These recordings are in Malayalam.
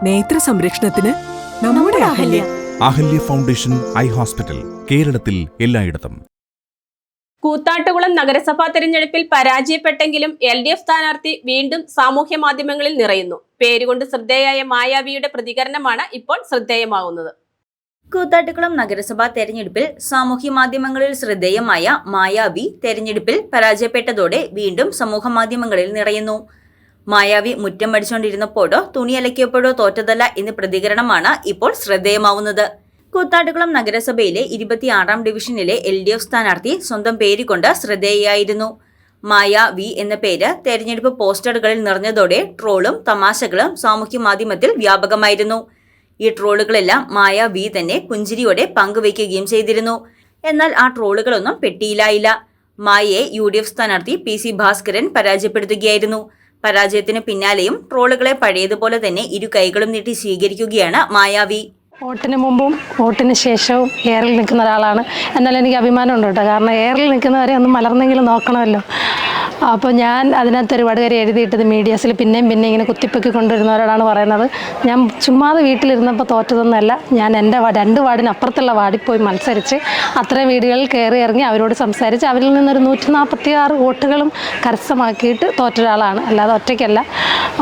നേത്ര സംരക്ഷണത്തിന് നമ്മുടെ Ahalya. Ahalya foundation eye hospital, കേരളത്തിൽ എല്ലായിടത്തും. കൂത്താട്ടുകുളം നഗരസഭാ തെരഞ്ഞെടുപ്പിൽ പരാജയപ്പെട്ടെങ്കിലും LDF സ്ഥാനാർത്ഥി വീണ്ടും സാമൂഹ്യ മാധ്യമങ്ങളിൽ നിറയുന്നു. പേരുകൊണ്ട് ശ്രദ്ധേയായ മായാവിയുടെ പ്രതികരണമാണ് ഇപ്പോൾ ശ്രദ്ധേയമാകുന്നത്. കൂത്താട്ടുകുളം നഗരസഭാ തെരഞ്ഞെടുപ്പിൽ സാമൂഹ്യ മാധ്യമങ്ങളിൽ ശ്രദ്ധേയമായ മായാവി തെരഞ്ഞെടുപ്പിൽ പരാജയപ്പെട്ടതോടെ വീണ്ടും സമൂഹ മാധ്യമങ്ങളിൽ നിറയുന്നു. മായാവി മുറ്റം അടിച്ചുകൊണ്ടിരുന്നപ്പോഴോ തുണി അലക്കിയപ്പോഴോ തോറ്റതല്ല എന്ന പ്രതികരണമാണ് ഇപ്പോൾ ശ്രദ്ധേയമാവുന്നത്. കൂത്താട്ടുകുളം നഗരസഭയിലെ 26-ാം ഡിവിഷനിലെ LDF സ്ഥാനാർത്ഥി സ്വന്തം പേരുകൊണ്ട് ശ്രദ്ധേയായിരുന്നു. മായാവി എന്ന പേര് തെരഞ്ഞെടുപ്പ് പോസ്റ്ററുകളിൽ നിറഞ്ഞതോടെ ട്രോളും തമാശകളും സാമൂഹ്യ മാധ്യമത്തിൽ വ്യാപകമായിരുന്നു. ഈ ട്രോളുകളെല്ലാം മായാവി തന്നെ പുഞ്ചിരിയോടെ പങ്കുവയ്ക്കുകയും ചെയ്തിരുന്നു. എന്നാൽ ആ ട്രോളുകളൊന്നും പെട്ടിയിലായില്ല. മായയെ UDF സ്ഥാനാർത്ഥി PC ഭാസ്കരൻ പരാജയപ്പെടുത്തുകയായിരുന്നു. പരാജയത്തിന് പിന്നാലെയും ട്രോളുകളെ പഴയതുപോലെ തന്നെ ഇരു കൈകളും നീട്ടി സ്വീകരിക്കുകയാണ് മായാവി. വോട്ടിന് മുമ്പും വോട്ടിന് ശേഷവും എയറിൽ നിൽക്കുന്ന ഒരാളാണ്. എന്നാൽ എനിക്ക് അഭിമാനമുണ്ട് കേട്ടോ, കാരണം എയറിൽ നിൽക്കുന്നവരെ ഒന്ന് മലർന്നെങ്കിലും നോക്കണമല്ലോ. അപ്പോൾ ഞാൻ അതിനകത്ത് ഒരുപാട് കാര്യം എഴുതിയിട്ടത് മീഡിയാസിൽ പിന്നെയും പിന്നെ ഇങ്ങനെ കുത്തിപ്പൊക്കി കൊണ്ടുവരുന്നവരോടാണ് പറയുന്നത്. ഞാൻ ചുമ്മാതെ വീട്ടിലിരുന്നപ്പോൾ തോറ്റതൊന്നുമല്ല. ഞാൻ എൻ്റെ 2 വാർഡിന് അപ്പുറത്തുള്ള വാർഡിൽ പോയി മത്സരിച്ച് അത്രയും വീടുകളിൽ കയറി ഇറങ്ങി അവരോട് സംസാരിച്ച് അവരിൽ നിന്നൊരു 146 വോട്ടുകളും കരസ്ഥമാക്കിയിട്ട് തോറ്റ ഒരാളാണ്, അല്ലാതെ ഒറ്റയ്ക്കല്ല.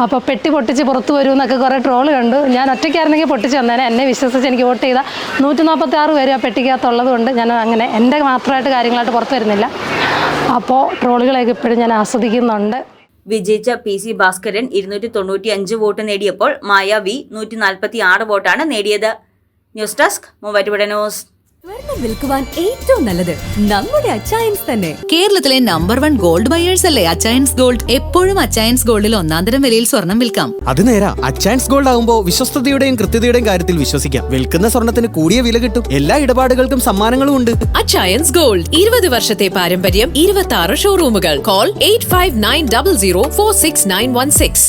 അപ്പോൾ പെട്ടി പൊട്ടിച്ച് പുറത്തു വരുമെന്നൊക്കെ കുറേ ട്രോള് കണ്ടു. ഞാൻ ഒറ്റയ്ക്കായിരുന്നെങ്കിൽ പൊട്ടിച്ച് വന്നേനെ. എന്നെ വിശ്വസിച്ച് എനിക്ക് വോട്ട് ചെയ്ത 146 പേര് ആ പെട്ടിക്കകത്തുള്ളത് കൊണ്ട് ഞാൻ അങ്ങനെ എൻ്റെ മാത്രമായിട്ട് കാര്യങ്ങളായിട്ട് പുറത്തു വരുന്നില്ല. അപ്പോൾ ട്രോളുകളെയൊക്കെ ഇപ്പോഴും ഞാൻ ആസ്വദിക്കുന്നുണ്ട്. വിജയിച്ച PC ഭാസ്കരൻ 295 വോട്ട് നേടിയപ്പോൾ മായാവി 146 വോട്ടാണ് നേടിയത്. News desk Muvattupuzha news. സ്വർണം വിൽക്കുവാൻ ഏറ്റവും നല്ലത് നമ്മുടെ അച്ചയൻസ് തന്നെ. കേരളത്തിലെ നമ്പർ 1 ഗോൾഡ് ബയേഴ്സ് അല്ലേ അച്ചയൻസ് ഗോൾഡ്. എപ്പോഴും അച്ചയൻസ് ഗോൾഡിൽ ഒന്നാന്തരം വിലയിൽ സ്വർണം വിൽക്കാം. അത് നേരാ. അച്ചയൻസ് ഗോൾഡ് ആകുമ്പോൾ വിശ്വസ്തതയുടെയും കൃത്യതയുടെയും കാര്യത്തിൽ വിശ്വസിക്കാം. വിൽക്കുന്ന സ്വർണത്തിന് കൂടിയ വില കിട്ടും. എല്ലാ ഇടപാടുകൾക്കും സമ്മാനങ്ങളും ഉണ്ട്. അച്ചയൻസ് ഗോൾഡ് 20 വർഷത്തെ പാരമ്പര്യം, 26 ഷോറൂമുകൾ. കോൾ 8590046916.